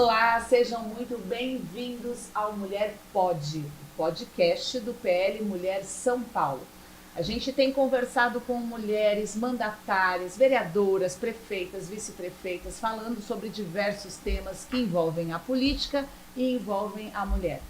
Olá, sejam muito bem-vindos ao Mulher Pode, o podcast do PL Mulher São Paulo. A gente tem conversado com mulheres mandatárias, vereadoras, prefeitas, vice-prefeitas, falando sobre diversos temas que envolvem a política e envolvem a mulher.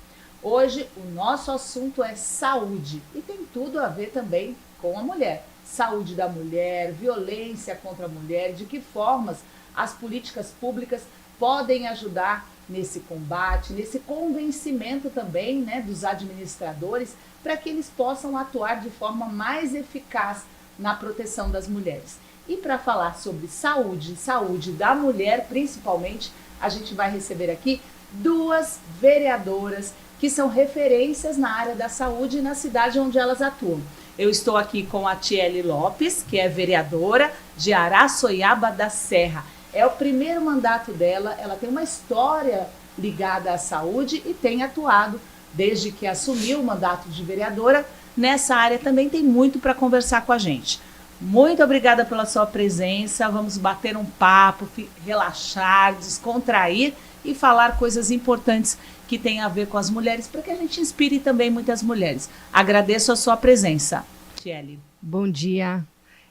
Hoje o nosso assunto é saúde e tem tudo a ver também com a mulher. Saúde da mulher, violência contra a mulher, de que formas as políticas públicas podem ajudar nesse combate, nesse convencimento também, né, dos administradores, para que eles possam atuar de forma mais eficaz na proteção das mulheres. E para falar sobre saúde da mulher principalmente, a gente vai receber aqui duas vereadoras que são referências na área da saúde na cidade onde elas atuam. Eu estou aqui com a Tiele Lopes, que é vereadora de Araçoiaba da Serra. É o primeiro mandato dela, ela tem uma história ligada à saúde e tem atuado desde que assumiu o mandato de vereadora. Nessa área também tem muito para conversar com a gente. Muito obrigada pela sua presença, vamos bater um papo, relaxar, descontrair e falar coisas importantes que têm a ver com as mulheres, para que a gente inspire também muitas mulheres. Agradeço a sua presença, Tiele. Bom dia.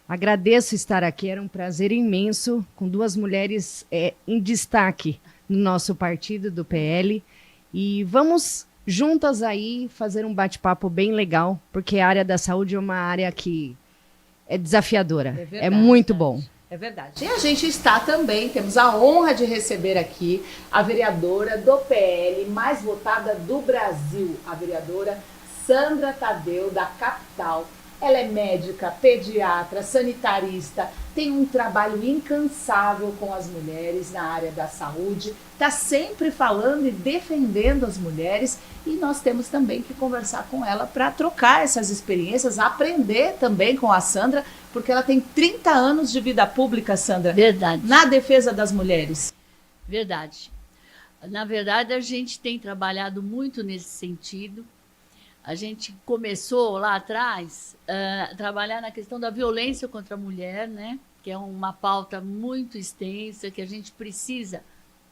Agradeço estar aqui, era um prazer imenso com duas mulheres em destaque no nosso partido do PL. E vamos juntas aí fazer um bate-papo bem legal, porque a área da saúde é uma área que é desafiadora, é muito bom. É verdade. E a gente está também, temos a honra de receber aqui a vereadora do PL mais votada do Brasil, a vereadora Sandra Tadeu, da capital. Ela é médica, pediatra, sanitarista, tem um trabalho incansável com as mulheres na área da saúde, está sempre falando e defendendo as mulheres e nós temos também que conversar com ela para trocar essas experiências, aprender também com a Sandra, porque ela tem 30 anos de vida pública, Sandra. Verdade. Na defesa das mulheres. Verdade. Na verdade, a gente tem trabalhado muito nesse sentido. A gente começou lá atrás a trabalhar na questão da violência contra a mulher, né? Que é uma pauta muito extensa, que a gente precisa,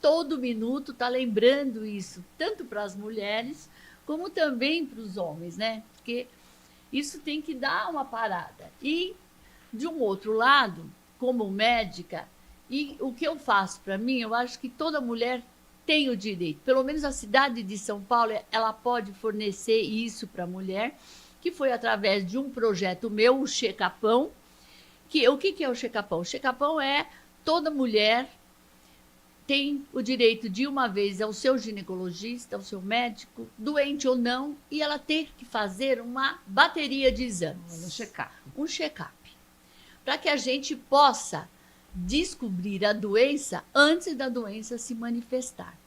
todo minuto, estar lembrando isso, tanto para as mulheres, como também para os homens, né? Porque isso tem que dar uma parada. E, de um outro lado, como médica, e o que eu faço para mim, eu acho que toda mulher tem o direito, pelo menos a cidade de São Paulo, ela pode fornecer isso para a mulher, que foi através de um projeto meu, o Checapão. O que é o Checapão? O Checapão é toda mulher tem o direito de ir uma vez ao seu ginecologista, ao seu médico, doente ou não, e ela ter que fazer uma bateria de exames. Um check-up. Para que a gente possa descobrir a doença antes da doença se manifestar.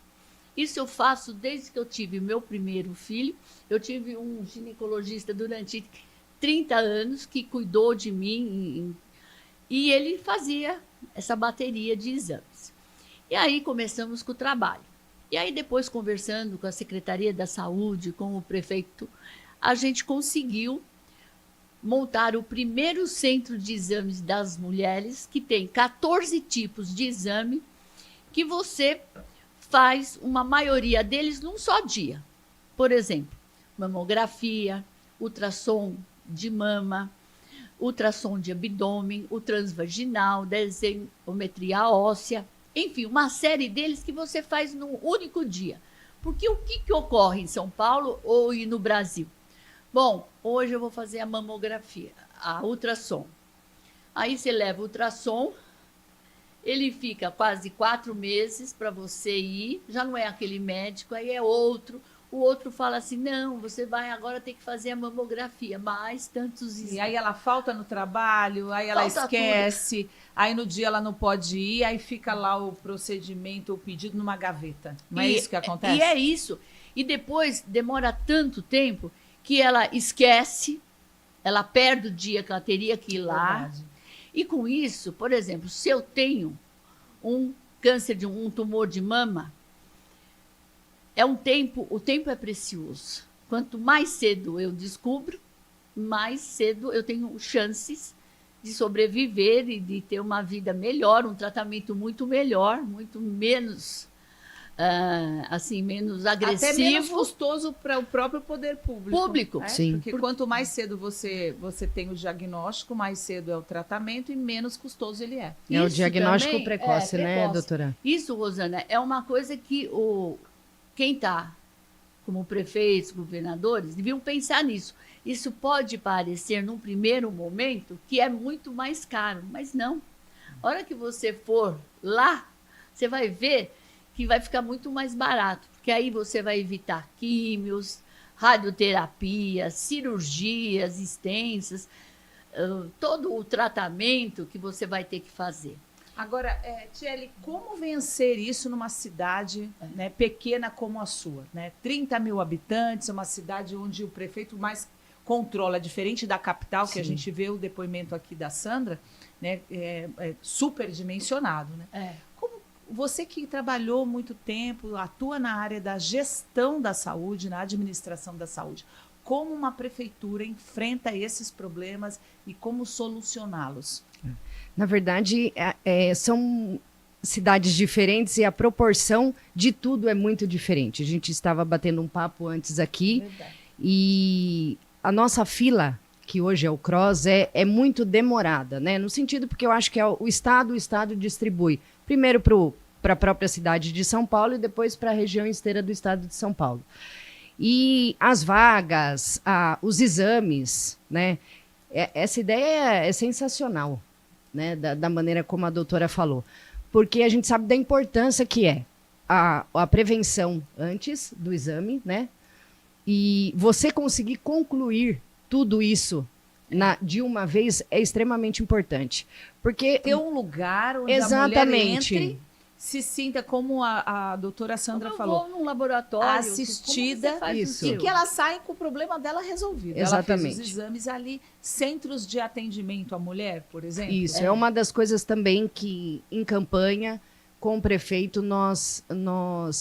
Isso eu faço desde que eu tive meu primeiro filho. Eu tive um ginecologista durante 30 anos que cuidou de mim e ele fazia essa bateria de exames. E aí começamos com o trabalho. E aí depois, conversando com a Secretaria da Saúde, com o prefeito, a gente conseguiu montar o primeiro centro de exames das mulheres, que tem 14 tipos de exame, que você faz uma maioria deles num só dia. Por exemplo, mamografia, ultrassom de mama, ultrassom de abdômen, o transvaginal, densitometria óssea, enfim, uma série deles que você faz num único dia. Porque o que ocorre em São Paulo ou no Brasil? Bom, hoje eu vou fazer a mamografia, a ultrassom. Aí você leva o ultrassom, ele fica quase 4 meses para você ir, já não é aquele médico, aí é outro. O outro fala assim, não, você vai agora ter que fazer a mamografia, mais tantos... E aí ela falta no trabalho, aí ela esquece, tudo. Aí no dia ela não pode ir, aí fica lá o procedimento, o pedido numa gaveta. Não é isso que acontece? E é isso. E depois demora tanto tempo que ela esquece, ela perde o dia que ela teria que ir lá. Verdade. E com isso, por exemplo, se eu tenho um câncer um tumor de mama, o tempo é precioso. Quanto mais cedo eu descubro, mais cedo eu tenho chances de sobreviver e de ter uma vida melhor, um tratamento muito melhor, muito menos assim, menos Até menos agressivo. custoso para o próprio poder público. Público. Né? Sim. Porque quanto mais cedo você tem o diagnóstico, mais cedo é o tratamento e menos custoso ele é. É o Isso diagnóstico também precoce, né, precoce. doutora? Isso, Rosana, é uma coisa que quem está como prefeitos, governadores, deviam pensar nisso. Isso pode parecer, num primeiro momento, que é muito mais caro, mas não. A hora que você for lá, você vai ver que vai ficar muito mais barato, porque aí você vai evitar químios, radioterapia, cirurgias extensas, todo o tratamento que você vai ter que fazer. Agora, Tiele, como vencer isso numa cidade né, pequena como a sua? Né? 30 mil habitantes, uma cidade onde o prefeito mais controla, diferente da capital, que Sim. a gente vê o depoimento aqui da Sandra, né, superdimensionado. Né? Como você que trabalhou muito tempo, atua na área da gestão da saúde, na administração da saúde, como uma prefeitura enfrenta esses problemas e como solucioná-los? Na verdade, são cidades diferentes e a proporção de tudo é muito diferente. A gente estava batendo um papo antes aqui e a nossa fila, que hoje é o CROSS, é muito demorada, né? No sentido porque eu acho que é o Estado distribui primeiro para a própria cidade de São Paulo e depois para a região inteira do Estado de São Paulo. E as vagas, os exames, né? Essa ideia é sensacional, né? Da maneira como a doutora falou. Porque a gente sabe da importância que é a prevenção antes do exame, né? E você conseguir concluir tudo isso de uma vez é extremamente importante. Porque ter um lugar onde exatamente. a mulher entre, se sinta, como a doutora Sandra Como falou, eu vou num laboratório, assistida, como você faz isso. o e seu? que ela saia com o problema dela resolvido. Ela Exatamente. fez os exames ali, centros de atendimento à mulher, por exemplo. Isso, é uma das coisas também que, em campanha, com o prefeito, nós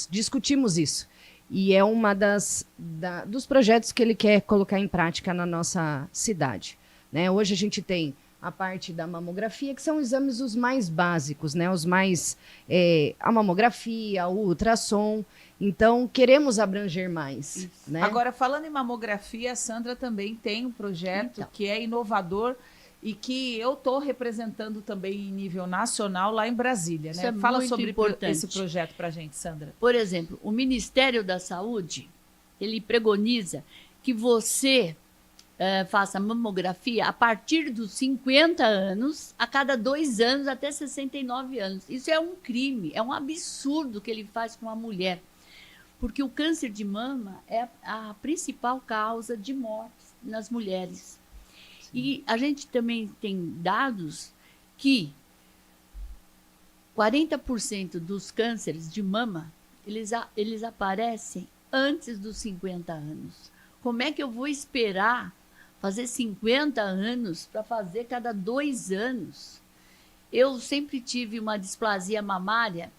discutimos isso. E é uma dos projetos que ele quer colocar em prática na nossa cidade. Né? Hoje a gente tem a parte da mamografia, que são exames os mais básicos, né? Os mais... a mamografia, o ultrassom. Então, queremos abranger mais. Né? Agora, falando em mamografia, a Sandra também tem um projeto que é inovador e que eu estou representando também em nível nacional lá em Brasília. Isso Né? é Fala muito sobre importante. esse projeto para a gente, Sandra. Por exemplo, o Ministério da Saúde, ele pregoniza que você faça mamografia a partir dos 50 anos, a cada 2 anos, até 69 anos. Isso é um crime, é um absurdo que ele faz com a mulher. Porque o câncer de mama é a principal causa de morte nas mulheres. Sim. E a gente também tem dados que 40% dos cânceres de mama, eles aparecem antes dos 50 anos. Como é que eu vou esperar fazer 50 anos para fazer cada 2 anos? Eu sempre tive uma displasia mamária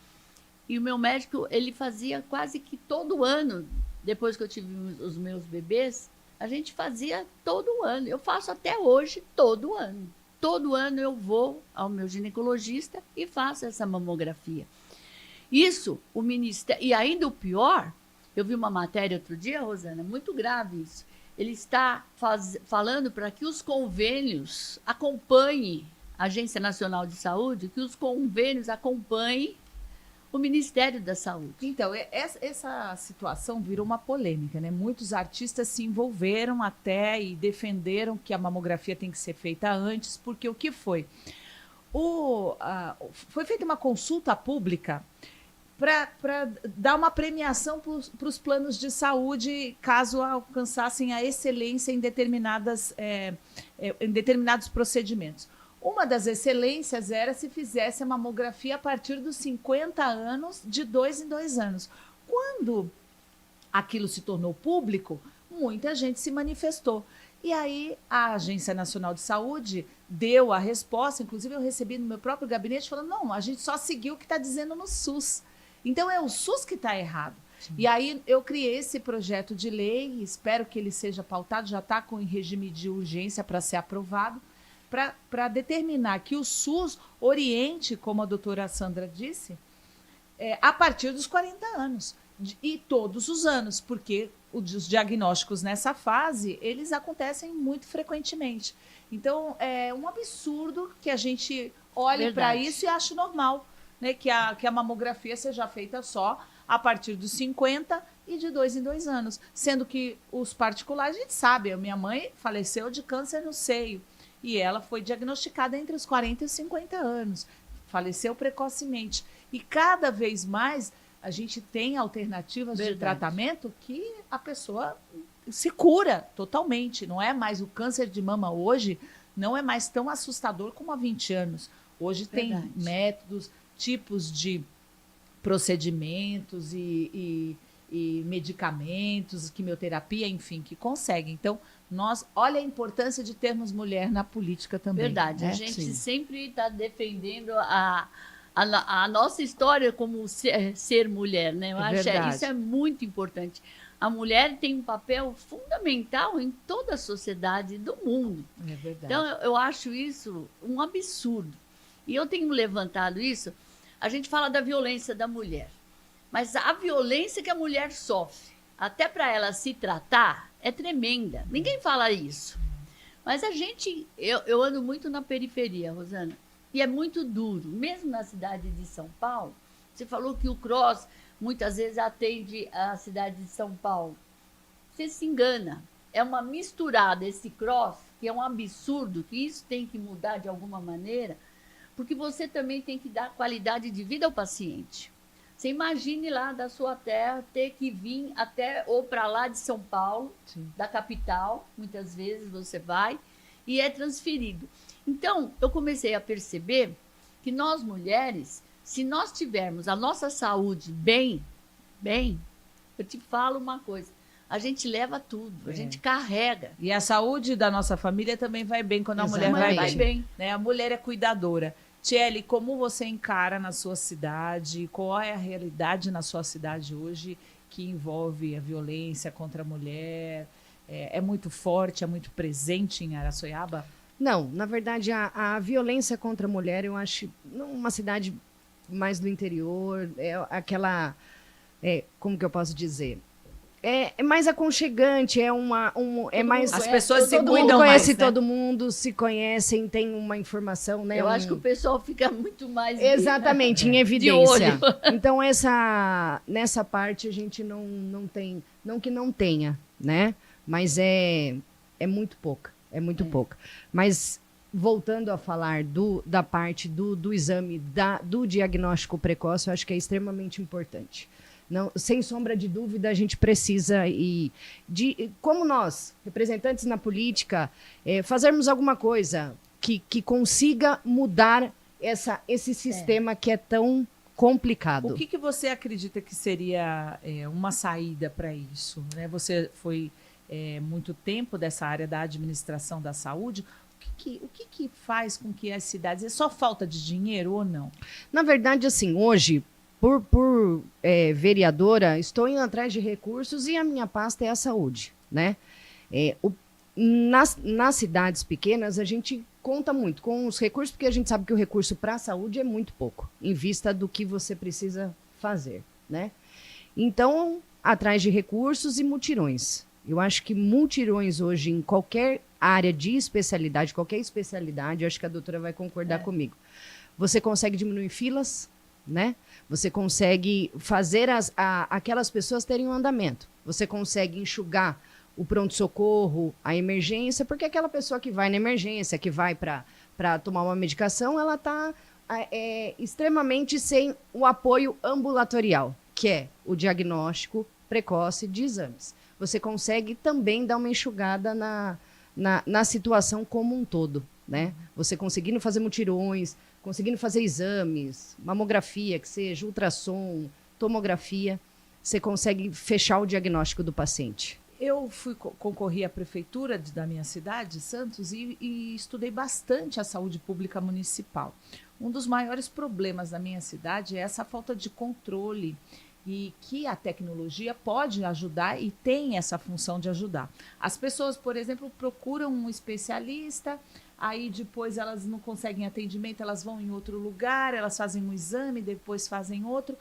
e o meu médico, ele fazia quase que todo ano, depois que eu tive os meus bebês, a gente fazia todo ano. Eu faço até hoje todo ano. Todo ano eu vou ao meu ginecologista e faço essa mamografia. Isso, o Ministério... E ainda o pior, eu vi uma matéria outro dia, Rosana, muito grave isso. Ele está falando para que os convênios acompanhem a Agência Nacional de Saúde, que os convênios acompanhem o Ministério da Saúde. Então, essa situação virou uma polêmica, né? Muitos artistas se envolveram até e defenderam que a mamografia tem que ser feita antes, porque o que foi? Foi feita uma consulta pública para dar uma premiação para os planos de saúde, caso alcançassem a excelência em determinados procedimentos. Uma das excelências era se fizesse a mamografia a partir dos 50 anos, de 2 em 2 anos. Quando aquilo se tornou público, muita gente se manifestou. E aí a Agência Nacional de Saúde deu a resposta, inclusive eu recebi no meu próprio gabinete, falando, não, a gente só seguiu o que está dizendo no SUS. Então é o SUS que está errado. Sim. E aí eu criei esse projeto de lei, espero que ele seja pautado, já está em regime de urgência para ser aprovado, para determinar que o SUS oriente, como a doutora Sandra disse, a partir dos 40 anos. E todos os anos, porque os diagnósticos nessa fase, eles acontecem muito frequentemente. Então, é um absurdo que a gente olhe para isso e ache normal, né, que a mamografia seja feita só a partir dos 50 e de 2 em 2 anos. Sendo que os particulares, a gente sabe, a minha mãe faleceu de câncer no seio e ela foi diagnosticada entre os 40 e os 50 anos. Faleceu precocemente. E cada vez mais a gente tem alternativas de tratamento que a pessoa se cura totalmente. Não é mais o câncer de mama hoje, não é mais tão assustador como há 20 anos. Hoje tem métodos, tipos de procedimentos e medicamentos, quimioterapia, enfim, que conseguem. Então, olha a importância de termos mulher na política também. Verdade, né? A gente sempre está defendendo a nossa história como ser mulher, né? Eu acho que isso é muito importante. A mulher tem um papel fundamental em toda a sociedade do mundo. É verdade. Então, eu acho isso um absurdo. E eu tenho levantado isso. A gente fala da violência da mulher, mas a violência que a mulher sofre, até para ela se tratar, é tremenda. Ninguém fala isso. Mas eu ando muito na periferia, Rosana, e é muito duro. Mesmo na cidade de São Paulo, você falou que o CROSS muitas vezes atende a cidade de São Paulo. Você se engana. É uma misturada esse CROSS, que é um absurdo, que isso tem que mudar de alguma maneira, porque você também tem que dar qualidade de vida ao paciente. Você imagine lá da sua terra ter que vir até ou para lá de São Paulo, da capital, muitas vezes você vai, e é transferido. Então, eu comecei a perceber que nós mulheres, se nós tivermos a nossa saúde bem, eu te falo uma coisa, a gente leva tudo, a gente carrega. E a saúde da nossa família também vai bem quando a mulher vai bem. Né? A mulher é cuidadora. Tiele, como você encara na sua cidade, qual é a realidade na sua cidade hoje que envolve a violência contra a mulher? É muito forte, é muito presente em Araçoiaba? Não, na verdade, a violência contra a mulher, eu acho, numa cidade mais do interior, é aquela, como que eu posso dizer? É mais aconchegante, é mais... As pessoas se todo cuidam mundo conhece mais, né? todo mundo, se conhecem, tem uma informação, né? Eu acho que o pessoal fica muito mais... Exatamente, em evidência. De olho. Então, nessa parte a gente não tem, não que não tenha, né? Mas é muito pouca, pouca. Mas, voltando a falar da parte do exame, do diagnóstico precoce, eu acho que é extremamente importante. Não, sem sombra de dúvida, a gente precisa, como nós, representantes na política, fazermos alguma coisa que consiga mudar esse sistema que é tão complicado. O que você acredita que seria uma saída para isso? Né? Você foi muito tempo dessa área da administração da saúde. O que faz com que as cidades... É só falta de dinheiro ou não? Na verdade, assim, hoje... Por vereadora, estou indo atrás de recursos e a minha pasta é a saúde, né? Nas cidades pequenas, a gente conta muito com os recursos, porque a gente sabe que o recurso para a saúde é muito pouco, em vista do que você precisa fazer, né? Então, atrás de recursos e mutirões. Eu acho que mutirões hoje, em qualquer área de especialidade, qualquer especialidade, eu acho que a doutora vai concordar comigo. Você consegue diminuir filas, né? Você consegue fazer aquelas pessoas terem um andamento. Você consegue enxugar o pronto-socorro, a emergência, porque aquela pessoa que vai na emergência, que vai para tomar uma medicação, ela está extremamente sem o apoio ambulatorial, que é o diagnóstico precoce de exames. Você consegue também dar uma enxugada na situação como um todo, né? Você conseguindo fazer mutirões, conseguindo fazer exames, mamografia, que seja ultrassom, tomografia, você consegue fechar o diagnóstico do paciente. Eu concorri à prefeitura da minha cidade, Santos, e estudei bastante a saúde pública municipal. Um dos maiores problemas da minha cidade é essa falta de controle e que a tecnologia pode ajudar e tem essa função de ajudar. As pessoas, por exemplo, procuram um especialista, aí depois elas não conseguem atendimento, elas vão em outro lugar, elas fazem um exame, depois fazem outro.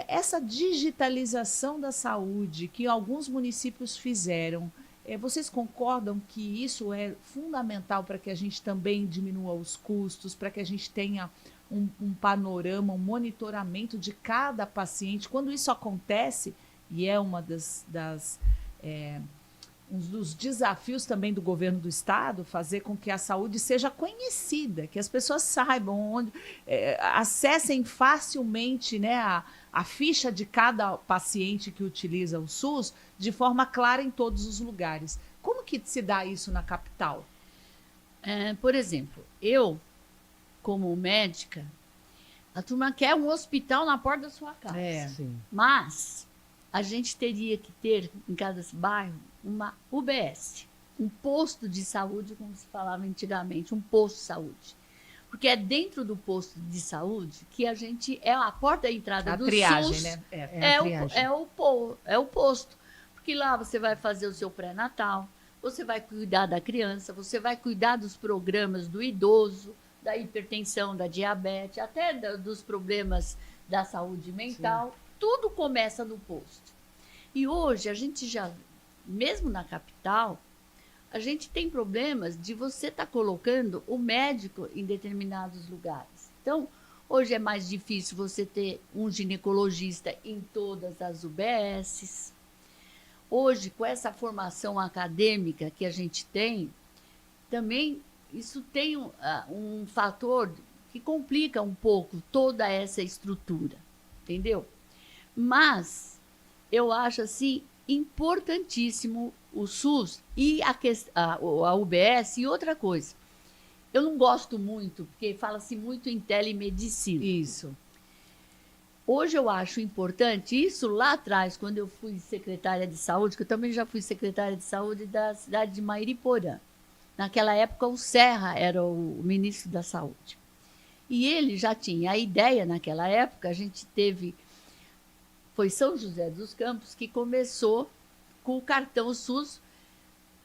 Essa digitalização da saúde que alguns municípios fizeram, vocês concordam que isso é fundamental para que a gente também diminua os custos, para que a gente tenha um panorama, um monitoramento de cada paciente? Quando isso acontece, e é uma um dos desafios também do governo do estado, fazer com que a saúde seja conhecida, que as pessoas saibam onde, acessem facilmente, né, a ficha de cada paciente que utiliza o SUS de forma clara em todos os lugares. Como que se dá isso na capital? Por exemplo, eu, como médica, a turma quer um hospital na porta da sua casa. Sim. Mas a gente teria que ter em cada bairro uma UBS, um posto de saúde, como se falava antigamente, um posto de saúde. Porque é dentro do posto de saúde que a gente é a porta da entrada do triagem, SUS, né? É o posto. Porque lá você vai fazer o seu pré-natal, você vai cuidar da criança, você vai cuidar dos programas do idoso, da hipertensão, da diabetes, até dos problemas da saúde mental. Sim. Tudo começa no posto. E hoje a gente já, mesmo na capital, a gente tem problemas de você estar colocando o médico em determinados lugares. Então, hoje é mais difícil você ter um ginecologista em todas as UBSs. Hoje, com essa formação acadêmica que a gente tem, também isso tem um fator que complica um pouco toda essa estrutura, entendeu? Mas eu acho assim importantíssimo o SUS e a UBS. E outra coisa, eu não gosto muito, porque fala-se muito em telemedicina. Isso. Hoje eu acho importante, isso lá atrás, quando eu fui secretária de saúde, que eu também já fui secretária de saúde da cidade de Mairiporã. Naquela época, o Serra era o ministro da Saúde. E ele já tinha a ideia, naquela época, a gente teve... Foi São José dos Campos que começou com o cartão SUS,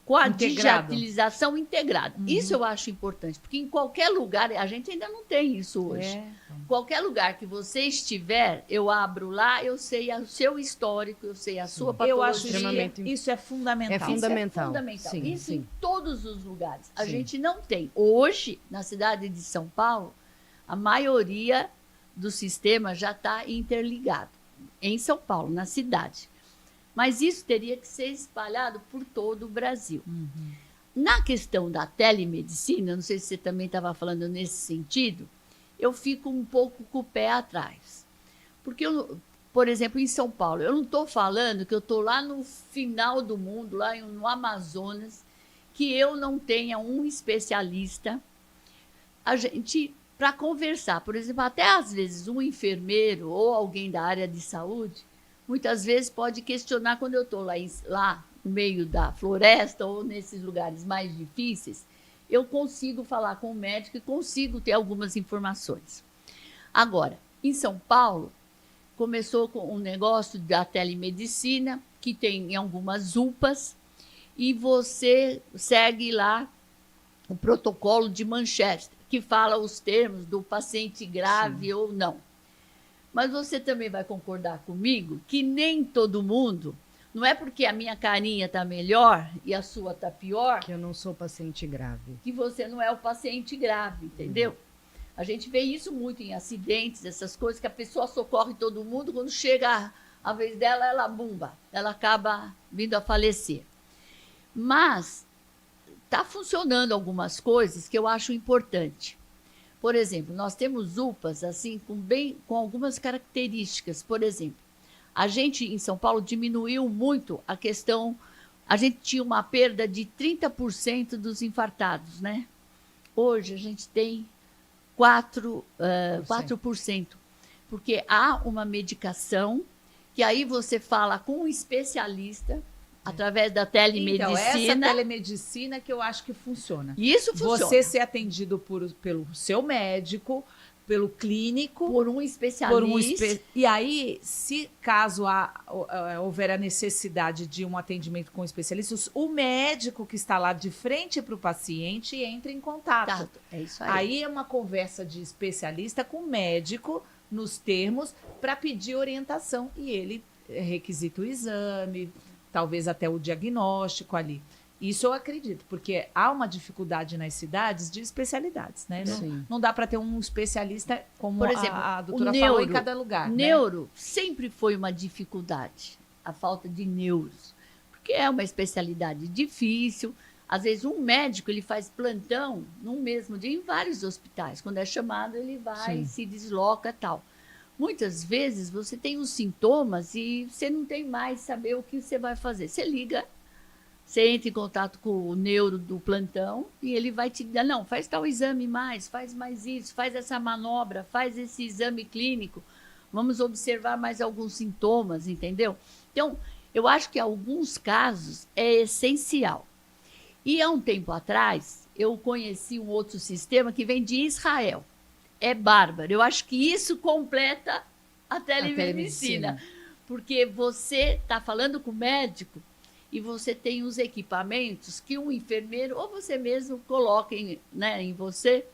com a digitalização integrada. Uhum. Isso eu acho importante, porque em qualquer lugar, a gente ainda não tem isso hoje. Qualquer lugar que você estiver, eu abro lá, eu sei o seu histórico, eu sei a sua patologia. Eu acho que isso é fundamental. É fundamental. Isso é fundamental. Sim, isso sim. em todos os lugares. A Sim. gente não tem. Hoje, na cidade de São Paulo, a maioria do sistema já está interligado. Em São Paulo, na cidade. Mas isso teria que ser espalhado por todo o Brasil. Uhum. Na questão da telemedicina, não sei se você também estava falando nesse sentido, eu fico um pouco com o pé atrás. Porque, por exemplo, em São Paulo, eu não estou falando que eu estou lá no final do mundo, lá no Amazonas, que eu não tenha um especialista, para conversar. Por exemplo, até às vezes um enfermeiro ou alguém da área de saúde, muitas vezes pode questionar quando eu estou lá no meio da floresta ou nesses lugares mais difíceis, eu consigo falar com o médico e consigo ter algumas informações. Agora, em São Paulo, começou com um negócio da telemedicina, que tem em algumas UPAs, e você segue lá o protocolo de Manchester, que fala os termos do paciente grave. Sim. Ou não. Mas você também vai concordar comigo que nem todo mundo, não é porque a minha carinha está melhor e a sua está pior, que eu não sou paciente grave, que você não é o paciente grave, entendeu? A gente vê isso muito em acidentes, essas coisas, que a pessoa socorre todo mundo, quando chega a vez dela, ela bumba, ela acaba vindo a falecer. Mas está funcionando algumas coisas que eu acho importante. Por exemplo, nós temos UPAs assim, com algumas características. Por exemplo, a gente em São Paulo diminuiu muito a questão, a gente tinha uma perda de 30% dos infartados, né? Hoje a gente tem 4%, porque há uma medicação que aí você fala com um especialista, através da telemedicina. Então, essa telemedicina que eu acho que funciona. Isso funciona. Você ser atendido pelo seu médico, pelo clínico. Por um especialista. E aí, se caso houver a necessidade de um atendimento com especialistas, o médico que está lá de frente para o paciente entra em contato. Tá, é isso aí. Aí é uma conversa de especialista com o médico nos termos para pedir orientação. E ele requisita o exame, talvez até o diagnóstico ali. Isso eu acredito, porque há uma dificuldade nas cidades de especialidades, né? Não dá para ter um especialista como por exemplo, a doutora falou em cada lugar. Neuro sempre foi uma dificuldade, a falta de neuros, porque é uma especialidade difícil. Às vezes um médico ele faz plantão no mesmo dia em vários hospitais. Quando é chamado, ele vai, se desloca e tal. Muitas vezes você tem os sintomas e você não tem mais saber o que você vai fazer. Você liga, você entra em contato com o neuro do plantão e ele vai te dar, não, faz tal exame mais, faz mais isso, faz essa manobra, faz esse exame clínico, vamos observar mais alguns sintomas, entendeu? Então, eu acho que em alguns casos é essencial. E há um tempo atrás, eu conheci um outro sistema que vem de Israel. É bárbaro. Eu acho que isso completa a telemedicina. Porque você está falando com o médico e você tem os equipamentos que um enfermeiro ou você mesmo coloca em você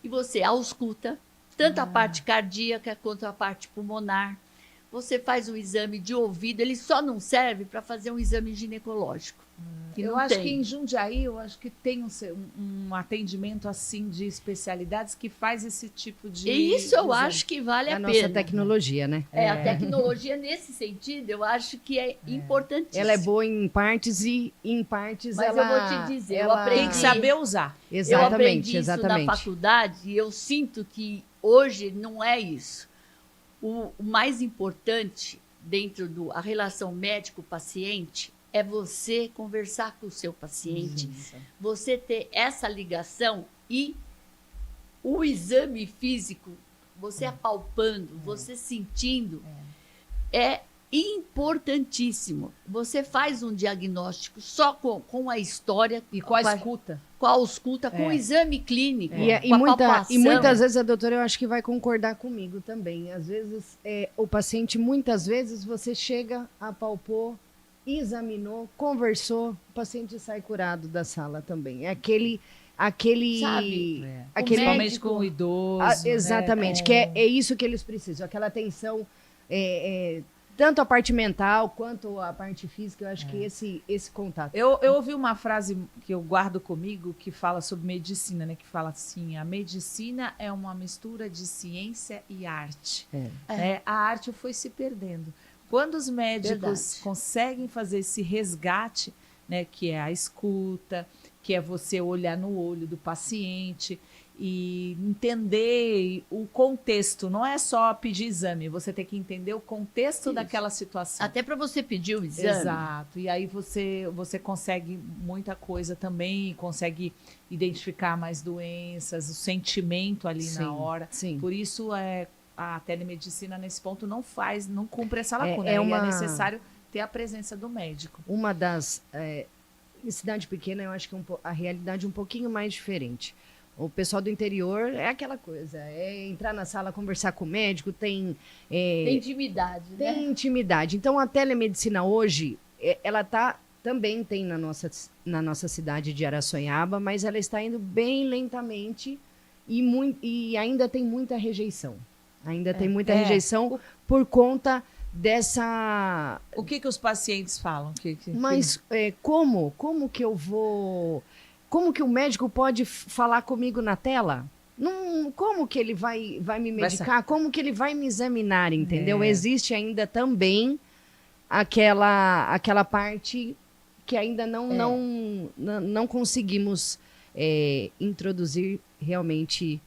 e você ausculta tanto a parte cardíaca quanto a parte pulmonar. Você faz um exame de ouvido, ele só não serve para fazer um exame ginecológico. Eu acho que em Jundiaí, eu acho que tem um atendimento assim de especialidades que faz esse tipo de... E isso eu acho que vale a pena. A nossa tecnologia, né? A tecnologia nesse sentido, eu acho que é importantíssima. Ela é boa em partes e em partes mas ela... eu vou te dizer, eu aprendi... Tem que saber usar. Exatamente, eu aprendi exatamente. isso na faculdade e eu sinto que hoje não é isso. O mais importante dentro da relação médico-paciente é você conversar com o seu paciente, você ter essa ligação e o exame físico, você apalpando, você sentindo, é importantíssimo. Você faz um diagnóstico só com a história. E com a escuta. Com a ausculta, com o exame clínico, E muitas vezes a doutora, eu acho que vai concordar comigo também. Às vezes, o paciente, muitas vezes, você chega, apalpou, examinou, conversou, o paciente sai curado da sala também. É aquele sabe, principalmente médico, com o idoso. Exatamente, que é isso que eles precisam, aquela atenção, tanto a parte mental quanto a parte física, eu acho que esse contato. Eu ouvi uma frase que eu guardo comigo que fala sobre medicina, né? Que fala assim, a medicina é uma mistura de ciência e arte. A arte foi se perdendo. Quando os médicos conseguem fazer esse resgate, né, que é a escuta, que é você olhar no olho do paciente e entender o contexto, não é só pedir exame, você tem que entender o contexto daquela situação. Até para você pedir o exame. Exato, e aí você consegue muita coisa também, consegue identificar mais doenças, o sentimento ali na hora. Sim. Por isso a telemedicina nesse ponto não cumpre essa lacuna. É necessário ter a presença do médico. Uma das... em cidade pequena, eu acho que a realidade é um pouquinho mais diferente. O pessoal do interior é aquela coisa, entrar na sala, conversar com o médico, tem intimidade, né? Tem intimidade. Então, a telemedicina hoje, ela também tem na nossa cidade de Araçoiaba, mas ela está indo bem lentamente e ainda tem muita rejeição. Ainda tem muita rejeição por conta dessa... O que os pacientes falam? Mas como que eu vou... Como que o médico pode falar comigo na tela? Como que ele vai me medicar? Como que ele vai me examinar, entendeu? Existe ainda também aquela parte que ainda não conseguimos introduzir realmente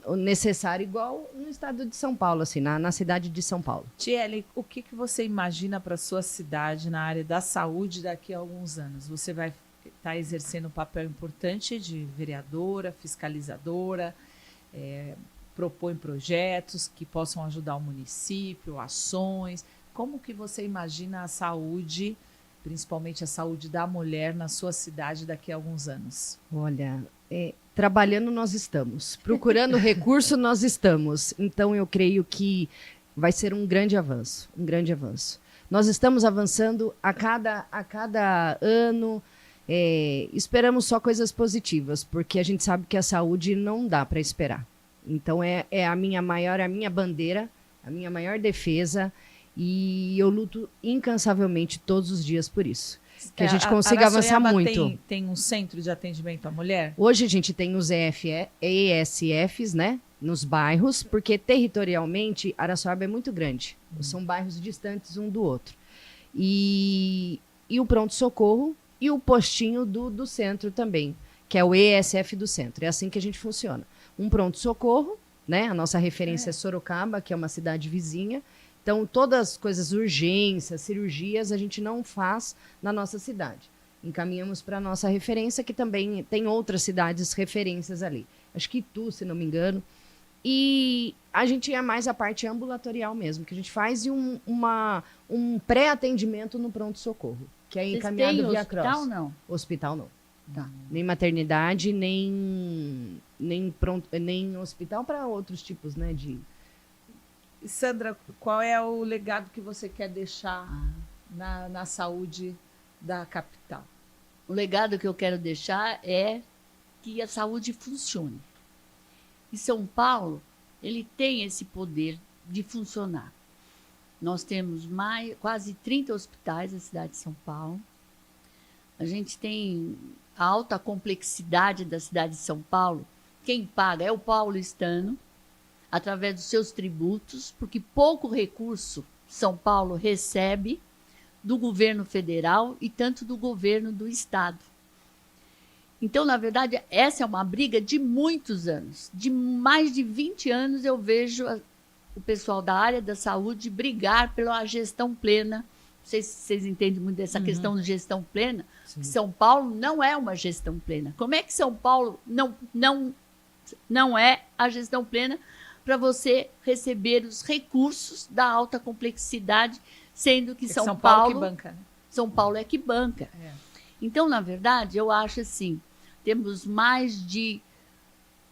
o necessário, igual no estado de São Paulo, assim, na cidade de São Paulo. Tiele, o que você imagina para a sua cidade na área da saúde daqui a alguns anos? Você vai estar exercendo um papel importante de vereadora, fiscalizadora, propõe projetos que possam ajudar o município, ações. Como que você imagina a saúde, principalmente a saúde da mulher na sua cidade daqui a alguns anos? Olha, trabalhando nós estamos, procurando recurso nós estamos. Então eu creio que vai ser um grande avanço, um grande avanço. Nós estamos avançando a cada ano, esperamos só coisas positivas, porque a gente sabe que a saúde não dá para esperar. Então é a minha bandeira, a minha maior defesa, e eu luto incansavelmente todos os dias por isso. Que a gente consiga avançar muito. Tem um centro de atendimento à mulher? Hoje a gente tem os ESFs, né, nos bairros, porque territorialmente Araçoiaba é muito grande. São bairros distantes um do outro. E o pronto-socorro e o postinho do centro também, que é o ESF do centro. É assim que a gente funciona. Um pronto-socorro, né, a nossa referência é Sorocaba, que é uma cidade vizinha. Então, todas as coisas, urgências, cirurgias, a gente não faz na nossa cidade. Encaminhamos para a nossa referência, que também tem outras cidades referências ali. Acho que Itu, se não me engano. E a gente é mais a parte ambulatorial mesmo, que a gente faz um pré-atendimento no pronto-socorro, que é encaminhado via Cross. Hospital, não? Hospital, não. Tá. Nem maternidade, nem hospital para outros tipos, né, de... E Sandra, qual é o legado que você quer deixar na saúde da capital? O legado que eu quero deixar é que a saúde funcione. E São Paulo, ele tem esse poder de funcionar. Nós temos quase 30 hospitais na cidade de São Paulo. A gente tem a alta complexidade da cidade de São Paulo. Quem paga é o paulistano, através dos seus tributos, porque pouco recurso São Paulo recebe do governo federal e tanto do governo do estado. Então, na verdade, essa é uma briga de muitos anos. De mais de 20 anos eu vejo o pessoal da área da saúde brigar pela gestão plena. Não sei se vocês entendem muito dessa questão de gestão plena. São Paulo não é uma gestão plena. Como é que São Paulo não é a gestão plena para você receber os recursos da alta complexidade, sendo que São Paulo que banca, né? São Paulo é que banca. É. Então, na verdade, eu acho assim, temos mais de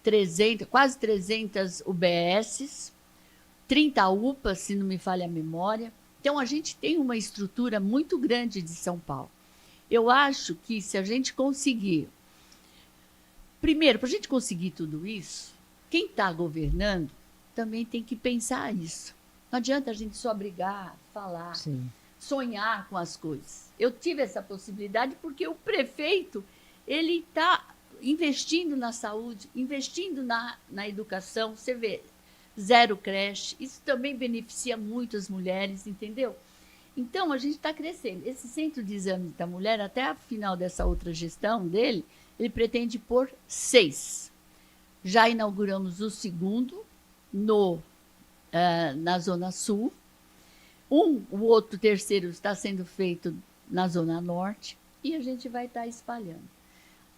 300, quase 300 UBSs, 30 UPAs, se não me falha a memória. Então, a gente tem uma estrutura muito grande de São Paulo. Eu acho que se a gente conseguir... Primeiro, para a gente conseguir tudo isso, quem está governando também tem que pensar isso. Não adianta a gente só brigar, falar, sonhar com as coisas. Eu tive essa possibilidade porque o prefeito ele está investindo na saúde, investindo na educação. Você vê, 0 creche, isso também beneficia muito as mulheres, entendeu? Então, a gente está crescendo. Esse centro de exames da mulher, até a final dessa outra gestão dele, ele pretende pôr 6. Já inauguramos o segundo na Zona Sul. O outro terceiro está sendo feito na Zona Norte e a gente vai estar espalhando.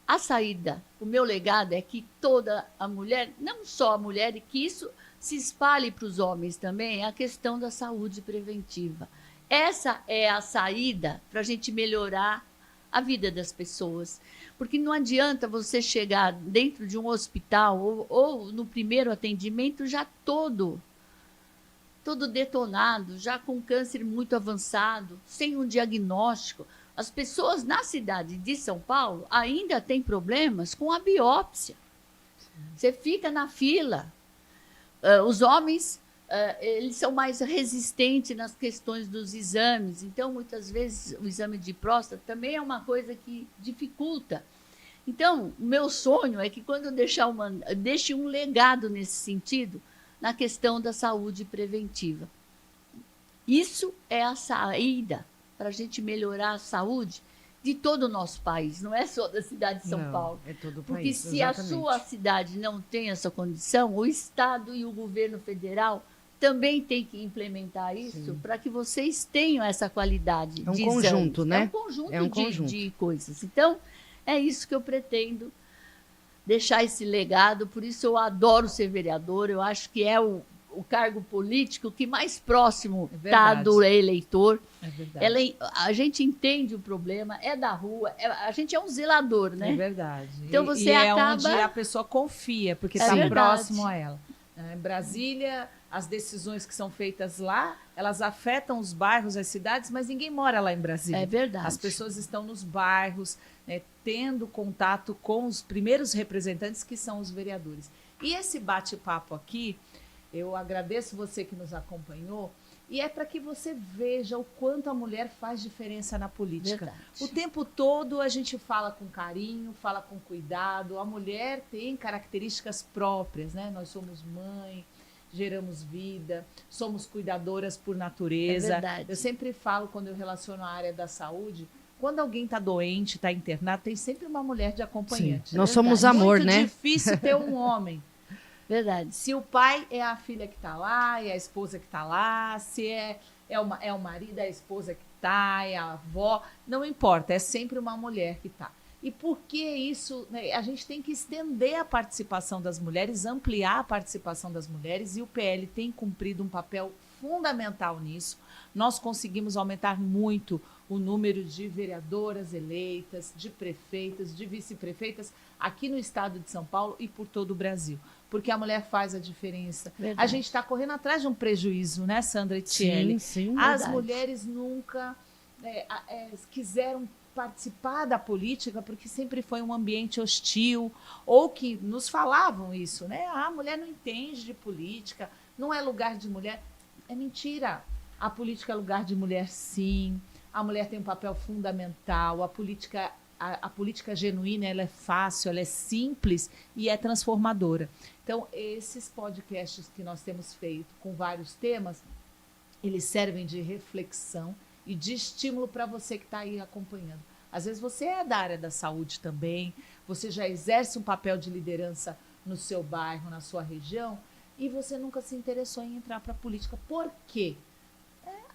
A saída, o meu legado é que toda a mulher, não só a mulher, e que isso se espalhe para os homens também, é a questão da saúde preventiva. Essa é a saída para a gente melhorar a vida das pessoas. Porque não adianta você chegar dentro de um hospital ou no primeiro atendimento já todo detonado, já com câncer muito avançado, sem um diagnóstico. As pessoas na cidade de São Paulo ainda têm problemas com a biópsia. Você fica na fila. Os homens, eles são mais resistentes nas questões dos exames. Então, muitas vezes, o exame de próstata também é uma coisa que dificulta. Então, o meu sonho é que quando eu deixe um legado nesse sentido, na questão da saúde preventiva. Isso é a saída para a gente melhorar a saúde de todo o nosso país, não é só da cidade de São Paulo. É todo o Porque país, se exatamente. a sua cidade não tem essa condição, o Estado e o governo federal também tem que implementar isso para que vocês tenham essa qualidade É um de conjunto, exames. né? É um conjunto de coisas. Então, é isso que eu pretendo deixar esse legado, por isso eu adoro ser vereadora, eu acho que é o cargo político que mais próximo É está verdade. do eleitor. É verdade. A gente entende o problema, é da rua, a gente é um zelador, né? É verdade. Então E- você e é acaba- onde a pessoa confia, porque É está verdade. próximo a ela. Em Brasília, as decisões que são feitas lá, elas afetam os bairros, as cidades, mas ninguém mora lá em Brasília. É verdade. As pessoas estão nos bairros, né, tendo contato com os primeiros representantes, que são os vereadores. E esse bate-papo aqui, eu agradeço você que nos acompanhou, e é para que você veja o quanto a mulher faz diferença na política. Verdade. O tempo todo a gente fala com carinho, fala com cuidado. A mulher tem características próprias, né? Nós somos mãe, geramos vida, somos cuidadoras por natureza. É verdade. Eu sempre falo, quando eu relaciono a área da saúde, quando alguém está doente, está internado, tem sempre uma mulher de acompanhante. Sim, nós somos amor, Muito né? difícil ter um homem. Verdade. Se o pai é a filha que está lá, é a esposa que está lá, se é o marido, é a esposa que está, é a avó, não importa, é sempre uma mulher que está. E por que isso? Né, a gente tem que estender a participação das mulheres, ampliar a participação das mulheres, e o PL tem cumprido um papel fundamental nisso. Nós conseguimos aumentar muito o número de vereadoras eleitas, de prefeitas, de vice-prefeitas aqui no estado de São Paulo e por todo o Brasil. Porque a mulher faz a diferença. Verdade. A gente está correndo atrás de um prejuízo, né, Sandra e Tiele? sim. As verdade. mulheres nunca quiseram participar da política porque sempre foi um ambiente hostil, ou que nos falavam isso, né? Ah, a mulher não entende de política, não é lugar de mulher. É mentira. A política é lugar de mulher, sim. A mulher tem um papel fundamental. A política genuína, ela é fácil, ela é simples e é transformadora. Então, esses podcasts que nós temos feito com vários temas, eles servem de reflexão e de estímulo para você que está aí acompanhando. Às vezes você é da área da saúde também, você já exerce um papel de liderança no seu bairro, na sua região, e você nunca se interessou em entrar para a política. Por quê?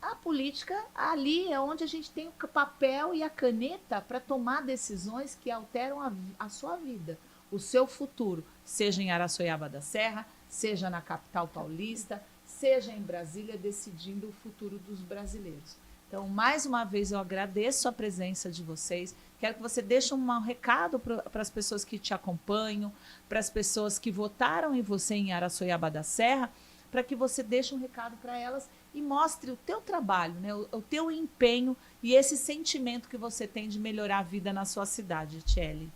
A política, ali é onde a gente tem o papel e a caneta para tomar decisões que alteram a sua vida, o seu futuro, seja em Araçoiaba da Serra, seja na capital paulista, seja em Brasília, decidindo o futuro dos brasileiros. Então, mais uma vez, eu agradeço a presença de vocês. Quero que você deixe um recado para as pessoas que te acompanham, para as pessoas que votaram em você em Araçoiaba da Serra, para que você deixe um recado para elas e mostre o teu trabalho, né? O teu empenho e esse sentimento que você tem de melhorar a vida na sua cidade, Tiele.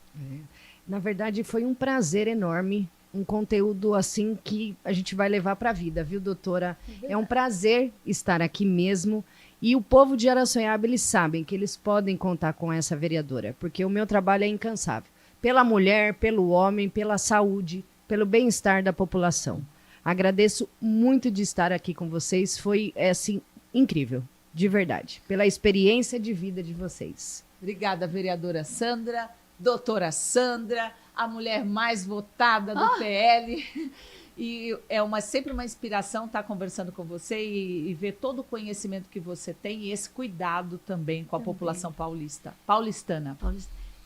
Na verdade, foi um prazer enorme, um conteúdo assim que a gente vai levar para a vida, viu, doutora? É um prazer estar aqui mesmo. E o povo de Araçoiaba, eles sabem que eles podem contar com essa vereadora, porque o meu trabalho é incansável. Pela mulher, pelo homem, pela saúde, pelo bem-estar da população. Agradeço muito de estar aqui com vocês, foi, assim, incrível, de verdade, pela experiência de vida de vocês. Obrigada, vereadora Sandra, doutora Sandra, a mulher mais votada do PL. E é sempre uma inspiração estar conversando com você e ver todo o conhecimento que você tem e esse cuidado também com a população paulistana.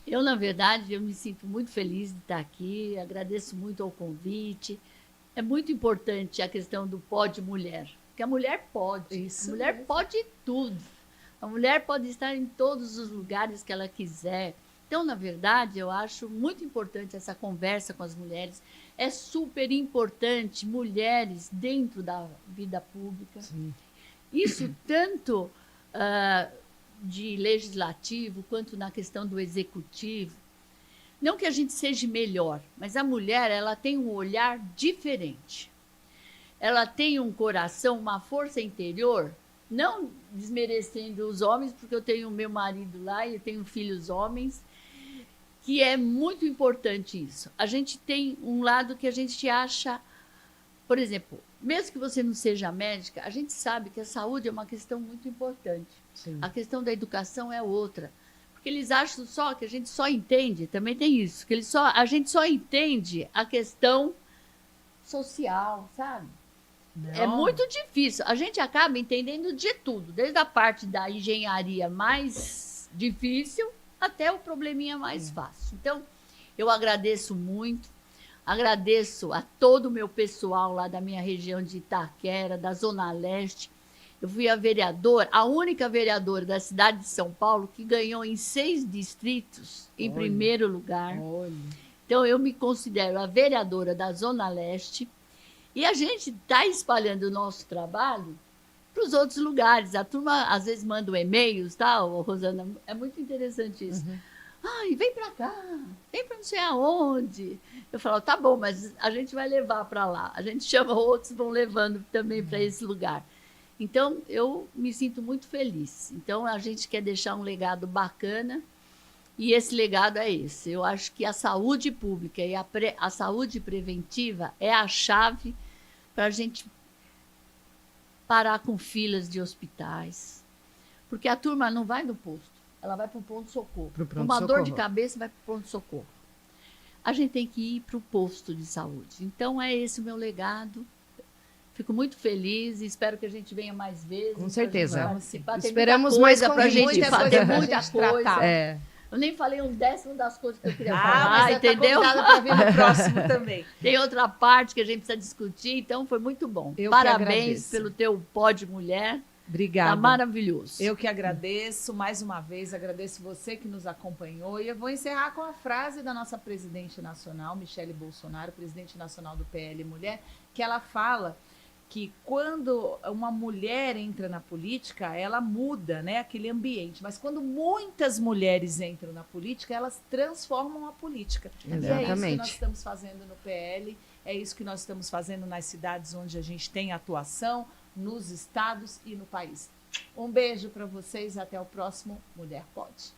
Eu, na verdade, eu me sinto muito feliz de estar aqui, agradeço muito ao convite. É muito importante a questão do pode mulher, porque a mulher pode, Isso a mulher mesmo. pode tudo. A mulher pode estar em todos os lugares que ela quiser. Então, na verdade, eu acho muito importante essa conversa com as mulheres. É super importante mulheres dentro da vida pública. Sim. Isso tanto de legislativo quanto na questão do executivo. Não que a gente seja melhor, mas a mulher ela tem um olhar diferente. Ela tem um coração, uma força interior, não desmerecendo os homens, porque eu tenho meu marido lá e eu tenho filhos homens, que é muito importante isso. A gente tem um lado que a gente acha, por exemplo, mesmo que você não seja médica, a gente sabe que a saúde é uma questão muito importante. Sim. A questão da educação é outra. Porque eles acham só que a gente só entende, também tem isso, que a gente só entende a questão social, sabe? É muito difícil. A gente acaba entendendo de tudo, desde a parte da engenharia mais difícil até o probleminha mais fácil. Então, eu agradeço muito Agradeço a todo o meu pessoal lá da minha região de Itaquera, da Zona Leste. Eu fui a única vereadora da cidade de São Paulo que ganhou em 6 distritos em Olha. primeiro lugar. Olha. Então, eu me considero a vereadora da Zona Leste. E a gente está espalhando o nosso trabalho para os outros lugares. A turma, às vezes, manda e-mails, tá, Rosana? É muito interessante isso. Ai, vem para cá, vem para não sei aonde. Eu falo, tá bom, mas a gente vai levar para lá. A gente chama outros, vão levando também para esse lugar. Então, eu me sinto muito feliz. Então, a gente quer deixar um legado bacana e esse legado é esse. Eu acho que a saúde pública e a saúde preventiva é a chave para a gente parar com filas de hospitais. Porque a turma não vai no posto, ela vai para o pronto-socorro. Uma dor de cabeça vai para o pronto-socorro. A gente tem que ir para o posto de saúde. Então, é esse o meu legado. Fico muito feliz e espero que a gente venha mais vezes. Com certeza. Participar. Esperamos mais para a gente convites. fazer, Muita muita coisa coisa. tratar. É. Eu nem falei um décimo das coisas que eu queria Ah, falar, mas entendeu? Tá convidada para vir no próximo também. Tem outra parte que a gente precisa discutir, então foi muito bom. Eu que Parabéns agradeço. pelo teu Pod Mulher. Obrigada. Tá maravilhoso. Eu que agradeço, mais uma vez, agradeço você que nos acompanhou. E eu vou encerrar com a frase da nossa presidente nacional, Michele Bolsonaro, presidente nacional do PL Mulher, que ela fala que quando uma mulher entra na política, ela muda, né, aquele ambiente. Mas quando muitas mulheres entram na política, elas transformam a política. Exatamente. E é isso que nós estamos fazendo no PL, é isso que nós estamos fazendo nas cidades onde a gente tem atuação, nos estados e no país. Um beijo para vocês, até o próximo Mulher Pode.